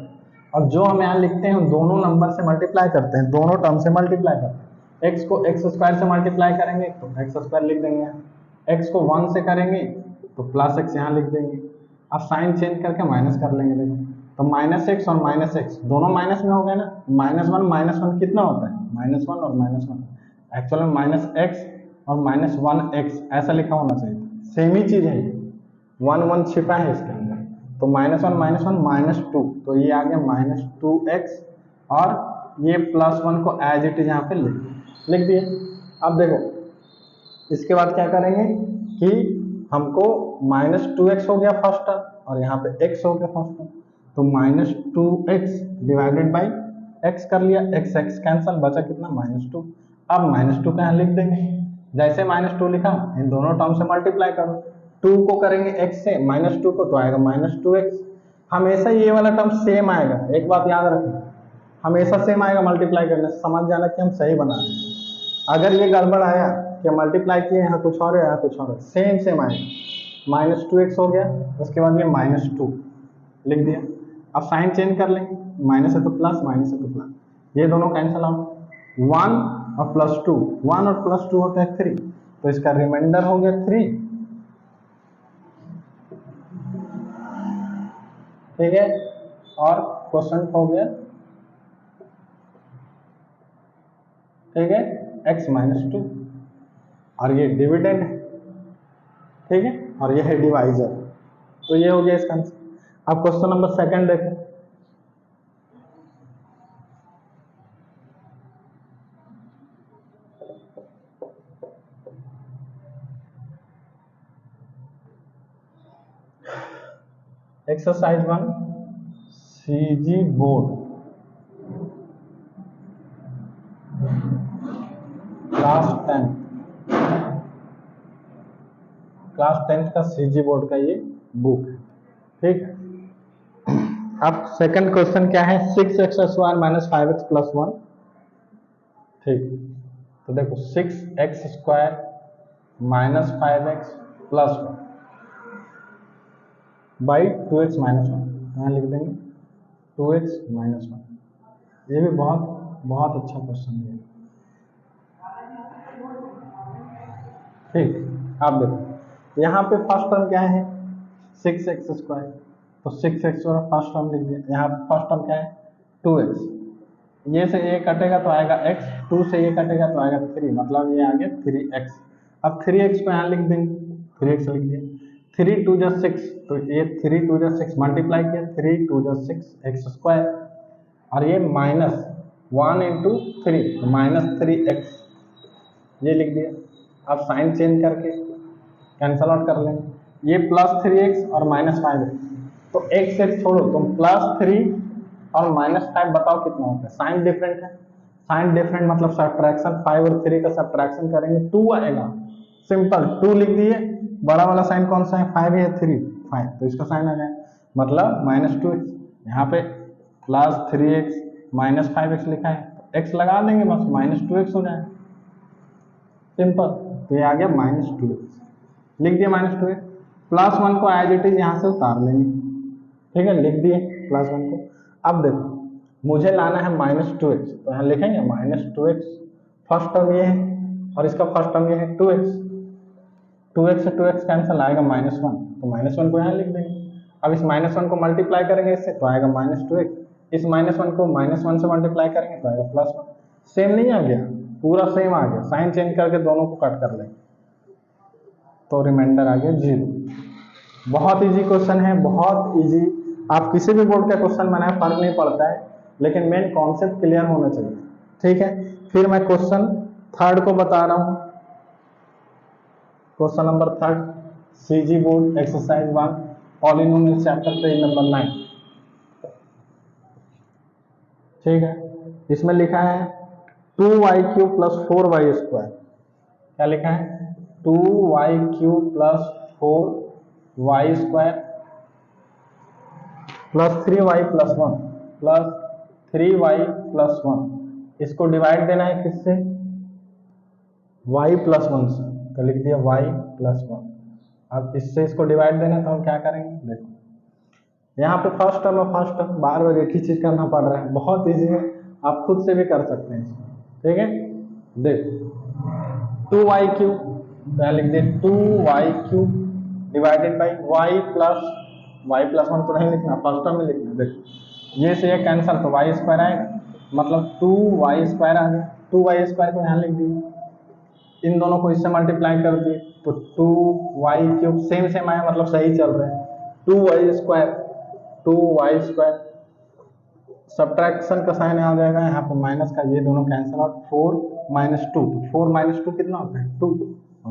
और जो हम यहाँ लिखते हैं दोनों नंबर से मल्टीप्लाई करते हैं, दोनों टर्म से मल्टीप्लाई करते हैं। x को x² से मल्टीप्लाई करेंगे तो x² लिख देंगे, x को 1 से करेंगे तो +x यहाँ लिख देंगे। अब साइन चेंज करके माइनस कर लेंगे, देखो तो -x और -x दोनों माइनस में हो गए ना, -1 कितना होता है, -1 और -1, एक्चुअल में -x और -1x ऐसा लिखा होना चाहिए, सेम ही चीज है, 1 1 छिपा है इसके अंदर, तो -1 - 1 -2, तो ये आ गया -2x, और ये +1 को एज इट इज यहाँ पे लिख दिए। अब देखो इसके बाद क्या करेंगे कि हमको -2x हो गया फर्स्ट टर्म, और यहाँ पे x हो गया फर्स्ट टर्म, तो -2x डिवाइडेड बाई x कर लिया, x x कैंसल, बचा कितना, -2। अब -2 का यहाँ लिख देंगे, जैसे -2 लिखा इन दोनों टर्म से मल्टीप्लाई करो, 2 को करेंगे x से, -2 को तो आएगा -2x। हमेशा ये वाला टर्म सेम आएगा, एक बात याद रखना, हमेशा सेम आएगा मल्टीप्लाई करने से, समझ जाना कि हम सही बना रहे हैं। अगर ये गड़बड़ आया कि मल्टीप्लाई किए यहाँ कुछ और है यहाँ कुछ और है, सेम सेम आएगा, -2x हो गया, उसके बाद ये -2 लिख दिया। अब साइन चेंज कर लेंगे, माइनस है तो प्लस, माइनस है तो प्लस, ये दोनों कैंसिल आउट, 1 और +2, 1 और +2 होता है 3, तो इसका रिमाइंडर हो गया 3, ठीक है, और क्वोशेंट हो गया, ठीक है, x - 2, और ये डिविडेंड है, ठीक है, और ये है डिवाइजर, तो ये हो गया इसका आंसर। अब क्वेश्चन नंबर सेकंड देखो, exercise 1, CG board class 10th का सीजी बोर्ड का ये बुक है, ठीक है। अब सेकंड क्वेश्चन क्या है, 6x² - 5x + 1, ठीक। तो देखो 6x² minus 5x plus 1 by 2x minus 1, यहाँ लिख देंगे 2x माइनस 1। ये भी बहुत बहुत अच्छा क्वेश्चन है। ठीक, आप देखो यहाँ पे फर्स्ट टर्म क्या है 6x², तो 6x और फर्स्ट टर्म लिख दिया। यहाँ पे फर्स्ट टर्म क्या है 2x, ये से ये कटेगा तो आएगा x, 2 से ये कटेगा तो आएगा 3, मतलब ये आ गया 3x। अब 3x को यहाँ लिख देंगे, 3x लिख दिया। 3 2 जा 6, तो ये 3 2 जा 6 मल्टीप्लाई किया, 3 2 जा 6x², और ये माइनस 1 इंटू 3 तो माइनस 3x, ये लिख दिया। अब साइन चेंज करके कैंसल आउट कर लेंगे, ये प्लस 3x और माइनस 5x, तो x से छोड़ो, तुम प्लस 3 और माइनस 5 बताओ कितना होता है। साइन डिफरेंट है, साइन डिफरेंट मतलब सब्ट्रैक्शन, 5 और 3 का सब्ट्रैक्शन करेंगे 2 आएगा। सिंपल 2 लिख दिए, बड़ा वाला साइन कौन सा है 5 या 3, 5, तो इसका साइन आ जाए मतलब माइनस 2x। यहाँ पे प्लस 3x माइनस 5x लिखा है, तो x लगा देंगे बस माइनस 2x हो जाए, सिंपल। तो ये आ गया माइनस 2x, लिख दिया माइनस 2x। प्लस 1 को एज इट इज यहाँ से उतार लेंगे, ठीक है, लिख दिए प्लस 1 को। अब देखो मुझे लाना है माइनस 2x, तो यहाँ लिखेंगे माइनस 2x, फर्स्ट टर्म ये है और इसका फर्स्ट टर्म ये है 2x, 2x से 2x कैंसिल आएगा माइनस 1, तो माइनस 1 को यहाँ लिख देंगे। अब इस माइनस 1 को मल्टीप्लाई करेंगे इससे तो आएगा माइनस 2x, इस माइनस 1 को माइनस 1 से मल्टीप्लाई करेंगे तो आएगा प्लस 1। सेम नहीं आ गया, पूरा सेम आ गया, साइन चेंज करके दोनों को कट कर लेंगे तो रिमाइंडर आ गया 0। बहुत इजी क्वेश्चन है, बहुत इजी। आप किसी भी बोर्ड का क्वेश्चन बनाए फर्क नहीं पड़ता है, लेकिन मेन कॉन्सेप्ट क्लियर होना चाहिए, ठीक है। फिर मैं क्वेश्चन थर्ड को बता रहा हूं, question number third, CG board exercise 1 polynomial chapter page number 9, ठीक है। इसमें लिखा है 2y³ प्लस 4y², क्या लिखा है 2y³ plus 4y² plus 3y plus 1 plus 3y plus 1, इसको डिवाइड देना है किससे y प्लस 1 से, तो लिख दिया y प्लस 1। अब इससे इसको डिवाइड देना है तो हम क्या करेंगे, देखो यहाँ पे फर्स्ट टर्म और फर्स्ट टर्म बार बार एक ही चीज करना पड़ रहा है, बहुत इजी है, आप खुद से भी कर सकते हैं इसको, ठीक है। देखो 2y³ क्या लिख दे 2y³ divided by y plus 1 तो नहीं लिखना, फर्स्ट टर्म में लिखना। देखो ये से ये कैंसल तो y² आएगा, मतलब 2y² आ गया, 2y² को यहाँ लिख दिया, इन दोनों को इससे मल्टीप्लाई कर दिए तो 2y³ सेम सेम आया, मतलब सही चल रहे हैं। 2y² सब्ट्रैक्शन का साइन आ जाएगा यहाँ पर माइनस का, ये दोनों कैंसिल आउट, 4 माइनस 2, 4 माइनस 2 कितना होता है 2,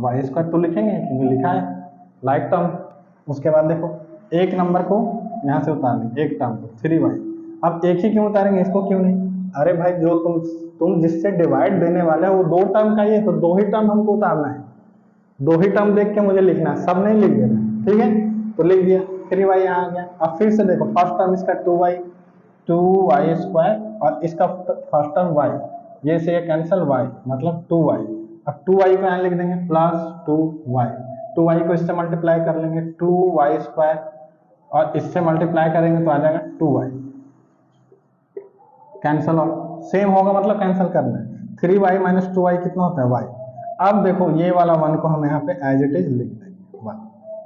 y² तो लिखेंगे क्योंकि लिखा है लाइक टर्म। उसके बाद देखो एक नंबर को यहाँ से उतार लेंगे, एक टर्म को 3y। अब एक ही क्यों उतारेंगे, इसको क्यों नहीं, अरे भाई जो तुम जिससे डिवाइड देने वाले हो वो 2 टर्म का ही है, तो 2 ही टर्म हमको उतारना है, 2 ही टर्म देख के मुझे लिखना है, सब नहीं लिख देना, ठीक है। तो लिख दिया 3y यहाँ आ गया। अब फिर से देखो फर्स्ट टर्म इसका 2y² और इसका फर्स्ट टर्म y, ये से ये कैंसिल y मतलब 2y। अब 2y को यहाँ लिख देंगे प्लस 2y, 2y को इससे मल्टीप्लाई कर लेंगे 2y² और इससे मल्टीप्लाई करेंगे तो आ जाएगा 2y, कैंसल और सेम होगा मतलब कैंसिल करना है। 3y माइनस 2y कितना होता है y। अब देखो ये वाला 1 को हम यहाँ पे एज इट इज लिख देंगे 1,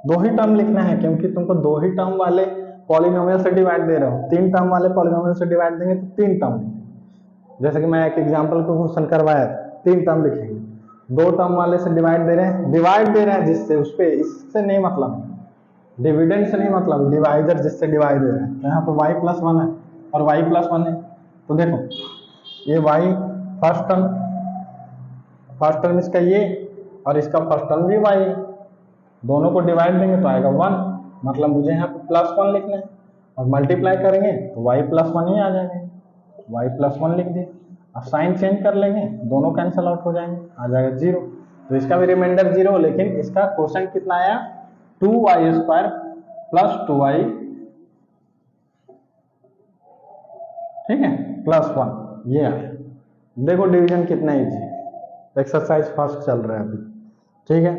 2 ही टर्म लिखना है क्योंकि तुमको 2 ही टर्म वाले पॉलिनोमियल से डिवाइड दे रहा हूँ, 3 टर्म वाले पॉलिनोमियल से डिवाइड देंगे तो 3 टर्म लिखेंगे। जैसे कि मैं एक एग्जांपल को क्वेश्चन करवाया था, 3 टर्म लिखेंगे, 2 टर्म वाले से डिवाइड दे रहे हैं जिससे उस पे, इससे नहीं मतलब, डिविडेंड से नहीं मतलब, डिवाइजर जिससे डिवाइड दे रहे हैं, तो यहाँ पर y प्लस 1 है और y प्लस 1 है, तो देखो ये y फर्स्ट टर्म इसका ये और इसका फर्स्ट टर्म भी y है, दोनों को डिवाइड देंगे तो आएगा 1, मतलब मुझे यहाँ पे प्लस 1 लिखना है और मल्टीप्लाई करेंगे तो y प्लस 1 ही आ जाएंगे, y प्लस 1 लिख दिए। अब साइन चेंज कर लेंगे, दोनों कैंसिल आउट हो जाएंगे, आ जाएगा 0, तो इसका भी रिमाइंडर 0, लेकिन इसका क्वेश्चन कितना आया 2y² प्लस 2y, ठीक है, प्लस 1, ये आया। देखो डिवीजन कितना इजी है, एक्सरसाइज फर्स्ट चल रहा है अभी, ठीक है।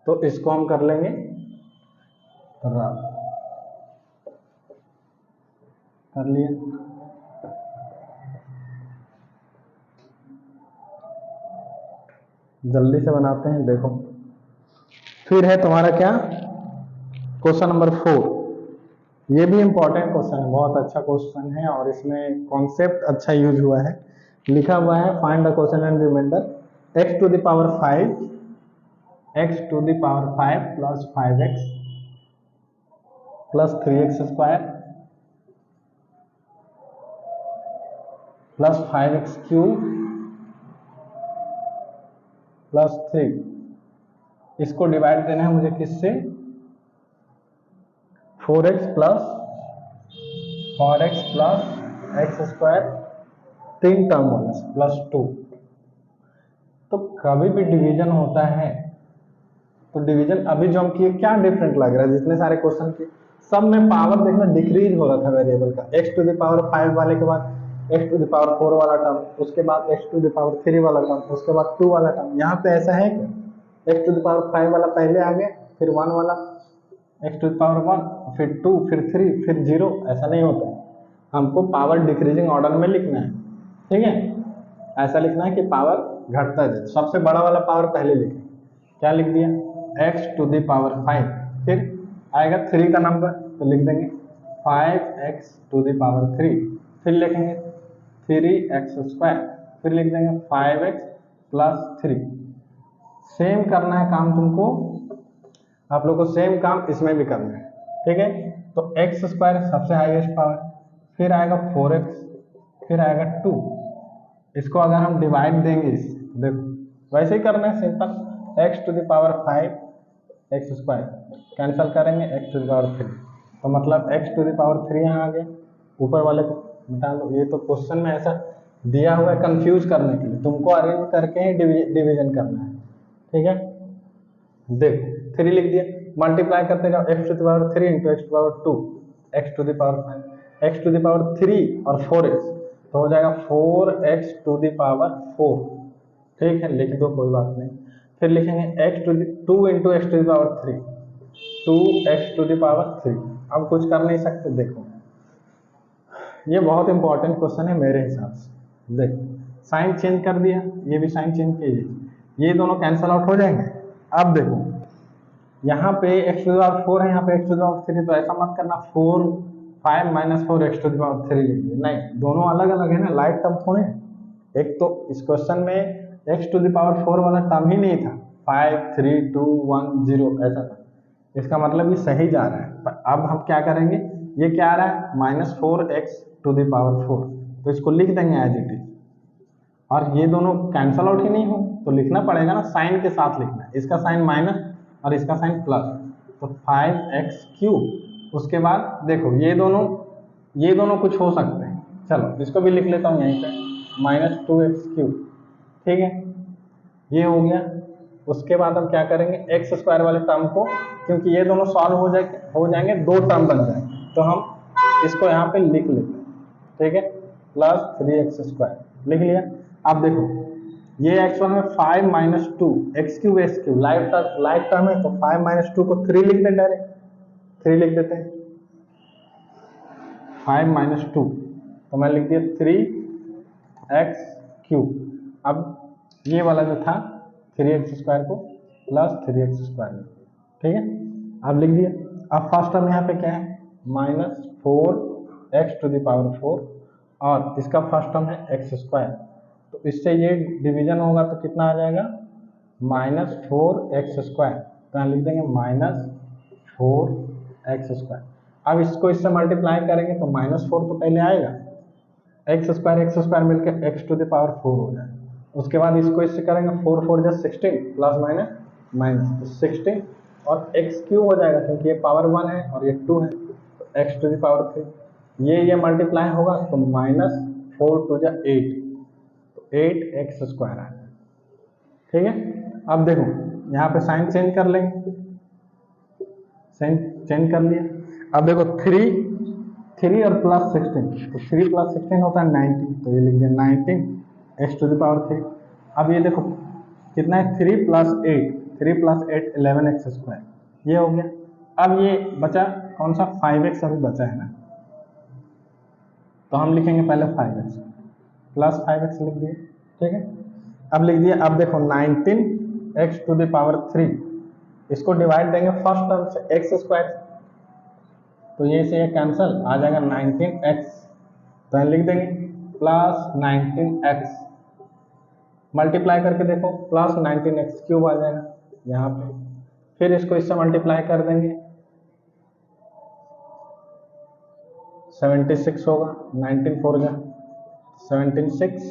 तो इसको हम कर लेंगे रब, कर लिया। जल्दी से बनाते हैं, देखो। फिर है तुम्हारा क्या, क्वेश्चन नंबर 4। ये भी इंपॉर्टेंट क्वेश्चन है, बहुत अच्छा क्वेश्चन है और इसमें कॉन्सेप्ट अच्छा यूज हुआ है। लिखा हुआ है find the question and remainder x to the power 5 plus 5x plus 3x square plus 5x cube plus 3। इसको डिवाइड देना है मुझे किससे, 4x plus x square 3 term वाला प्लस 2। तो कभी भी डिवीजन होता है तो डिवीजन अभी जो हम किए क्या डिफरेंट लग रहा है, जितने सारे क्वेश्चन किए सब में पावर देखना डिक्रीज हो रहा था वेरिएबल का। x टू द पावर 5 वाले के बाद x टू द पावर 4 वाला टर्म, उसके बाद x टू द पावर 3 वाला टर्म, उसके बाद 2 वाला टर्म। यहाँ पे ऐसा है क्या, x टू द पावर 5 वाला पहले आ गया, फिर 1 वाला, x टू द पावर 1, फिर 2, फिर 3, फिर 0, ऐसा नहीं होता है। हमको पावर डिक्रीजिंग ऑर्डर में लिखना है, ठीक है। ऐसा लिखना है कि पावर घटता जाए, सबसे बड़ा वाला पावर पहले लिखें। क्या लिख दिया, x टू द पावर 5, फिर आएगा 3 का नंबर तो लिख देंगे 5x टू द पावर 3, फिर लिखेंगे 3x स्क्वायर, फिर लिख देंगे 5x प्लस 3। सेम करना है काम तुमको, आप लोग को सेम काम इसमें भी करना है, ठीक है। तो x स्क्वायर सबसे हाईएस्ट पावर, फिर आएगा 4x, फिर आएगा 2। इसको अगर हम डिवाइड देंगे इससे, देखो वैसे ही करना है simple, x to the power 5 x square cancel करेंगे x टू द पावर 3, तो मतलब x टू द पावर 3 यहाँ आ गया, ऊपर वाले को मिटा लो। ये तो क्वेश्चन में ऐसा दिया हुआ है कंफ्यूज करने के लिए, तुमको अरेंज करके ही डिवीजन करना है, ठीक है। देखो 3 लिख दिया, मल्टीप्लाई करते जाओ, x to the power 3 into x to the power 2, x to the power 5, x to the power 3 और 4x, तो हो जाएगा 4x टू द पावर 4, ठीक है, लिख दो कोई बात नहीं। फिर लिखेंगे x to the 2 into x to the power 3, 2x to the power 3। अब कुछ कर नहीं सकते, देखो ये बहुत इंपॉर्टेंट क्वेश्चन है मेरे हिसाब से। देखो साइन चेंज कर दिया, ये भी साइन चेंज कीजिए, ये दोनों कैंसिल आउट हो जाएंगे। अब देखो यहाँ पे x टू द पावर 4 है, यहाँ पे x टू द पावर 3, तो ऐसा मत करना 4 5 minus 4 x to the power 3 लिखिए, नहीं, दोनों अलग अलग है ना, लाइक टर्म थोड़े। एक तो इस क्वेश्चन में x टू द पावर 4 वाला टर्म ही नहीं था, 5 3 2 1 0 ऐसा था, इसका मतलब ये सही जा रहा है। पर अब हम क्या करेंगे, ये क्या आ रहा है minus 4x to the power 4, तो इसको लिख देंगे एज इट इज, और ये दोनों कैंसल आउट ही नहीं हो तो लिखना पड़ेगा ना, साइन के साथ लिखना है, इसका साइन माइनस और इसका साइन प्लस, तो 5x क्यूब। उसके बाद देखो ये दोनों कुछ हो सकते हैं, चलो इसको भी लिख लेता हूँ यहीं पे, माइनस 2x क्यूब, ठीक है, ये हो गया। उसके बाद हम क्या करेंगे, एक्स स्क्वायर वाले टर्म को, क्योंकि ये दोनों सॉल्व हो जाएंगे, दो टर्म बन जाएंगे, तो हम इसको यहाँ पे लिख लेते हैं, ठीक है, प्लस 3x स्क्वायर लिख लिया। अब देखो ये x1 में 5 minus 2 x cube like term है, तो 5 माइनस 2 को 3 लिख दें, डायरेक्ट 3 लिख देते हैं, 5 माइनस 2, तो मैं लिख दिया 3x क्यूब। अब ये वाला जो था 3x स्क्वायर को प्लस 3x स्क्वायर, ठीक है, अब लिख दिया। अब फर्स्ट टर्म यहाँ पे क्या है, minus 4x to the power 4, और इसका फर्स्ट टर्म है x स्क्वायर, तो इससे ये डिवीजन होगा तो कितना आ जाएगा, माइनस 4x स्क्वायर, तो यहाँ लिख देंगे माइनस 4x स्क्वायर। अब इसको इससे मल्टीप्लाई करेंगे तो माइनस 4 तो पहले आएगा, x स्क्वायर मिलकर x टू द पावर 4 हो जाएगा। उसके बाद इसको इससे करेंगे 4 4 जा 16 प्लस माइनस माइनस, तो 16 और x क्यूब हो जाएगा, क्योंकि ये पावर 1 है और ये 2 है, तो x टू द पावर 3, ये मल्टीप्लाई होगा तो माइनस 4 2 जा 8, तो 8x स्क्वायर आ जाएगा, ठीक है। अब देखो यहाँ पे साइन चेंज कर लेंगे, साइन चेंज कर लिया। अब देखो 3 और प्लस 16, तो 3 प्लस 16 होता है 19, तो ये लिख दिया 19 x टू द पावर 3, अब ये देखो कितना है, 3 + 8, 3 + 8 11x², ये हो गया। अब ये बचा कौन सा, 5x अभी बचा है ना, तो हम लिखेंगे पहले 5x प्लस 5x लिख दिए, ठीक है। अब लिख दिया, अब देखो 19x⁻3, इसको डिवाइड देंगे फर्स्ट टर्म से x², तो ये से ये कैंसिल आ जाएगा 19x, तो यहाँ लिख देंगे प्लस 19x, मल्टीप्लाई करके देखो प्लस 19x³ आ जाएगा यहाँ पे, फिर इसको इससे मल्टीप्लाई कर देंगे 76 होगा, 19 4 जा 76x,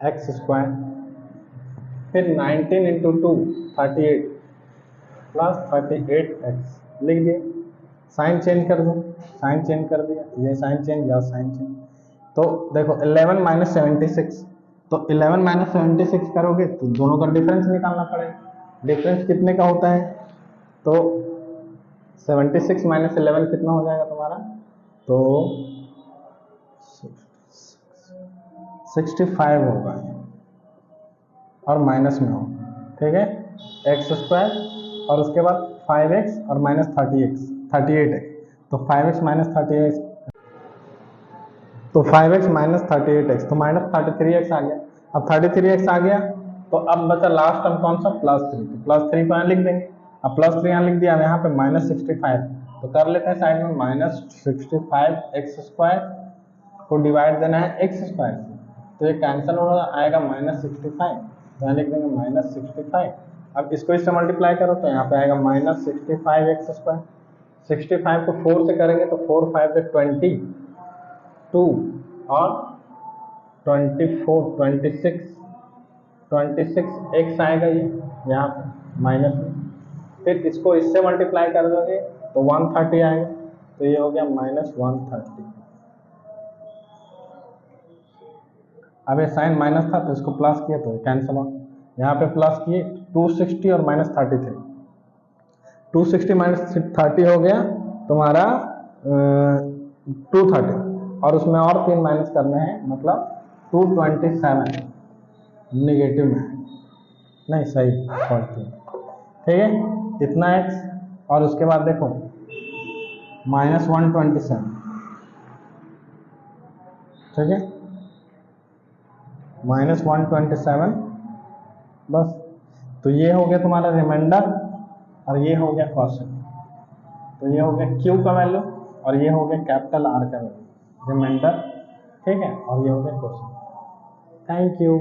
x², फिर 19 × 2 38 प्लस 38x लिख दिए, साइन चेंज कर दो, साइन चेंज कर दिया, ये साइन चेंज या साइन चेंज, तो देखो 11 - 76, तो 11 - 76 करोगे तो दोनों का डिफरेंस निकालना पड़ेगा, डिफरेंस कितने का होता है, तो 76 - 11 कितना हो जाएगा तुम्हारा, तो 65 होगा और माइनस में होगा, ठीक है, x² और उसके बाद 5x और माइनस 38x, तो 5x - 38, तो 5x - 38x, तो माइनस 33x आ गया। अब 33x आ गया तो अब बचा लास्ट टर्म कौन सा, +3, तो +3 को यहाँ लिख देंगे, अब +3 यहाँ लिख दिया, अब यहाँ पे -65, तो कर लेते हैं साइड में -65x² को डिवाइड देना है x² से, तो ये कैंसिल होगा, आएगा -65, तो यहाँ लिख देंगे -65। अब इसको इससे मल्टीप्लाई करो तो यहाँ पे आएगा -65x², 65 को 4 से करेंगे तो 4 5 से 22 और 24 26x आएगा ये यहाँ पे माइनस में, फिर इसको इससे मल्टीप्लाई कर दोगे तो 130 आएगा, तो ये हो गया -130। अब ये साइन माइनस था तो इसको प्लस किया तो कैंसिल हो, यहाँ पे प्लस किए 260 और -33, 260 - 30 हो गया तुम्हारा 230, और उसमें और 3 माइनस करने हैं, मतलब 227 निगेटिव में, नहीं सही पॉजिटिव, ठीक है, इतना x, और उसके बाद देखो -127, ठीक है, -127 बस, तो ये हो गया तुम्हारा रिमाइंडर और ये हो गया क्वेश्चन, तो ये हो गया Q का वैल्यू और ये हो गया कैपिटल R का वैल्यू, रिमाइंडर, ठीक है, और ये हो गया क्वेश्चन। Thank you.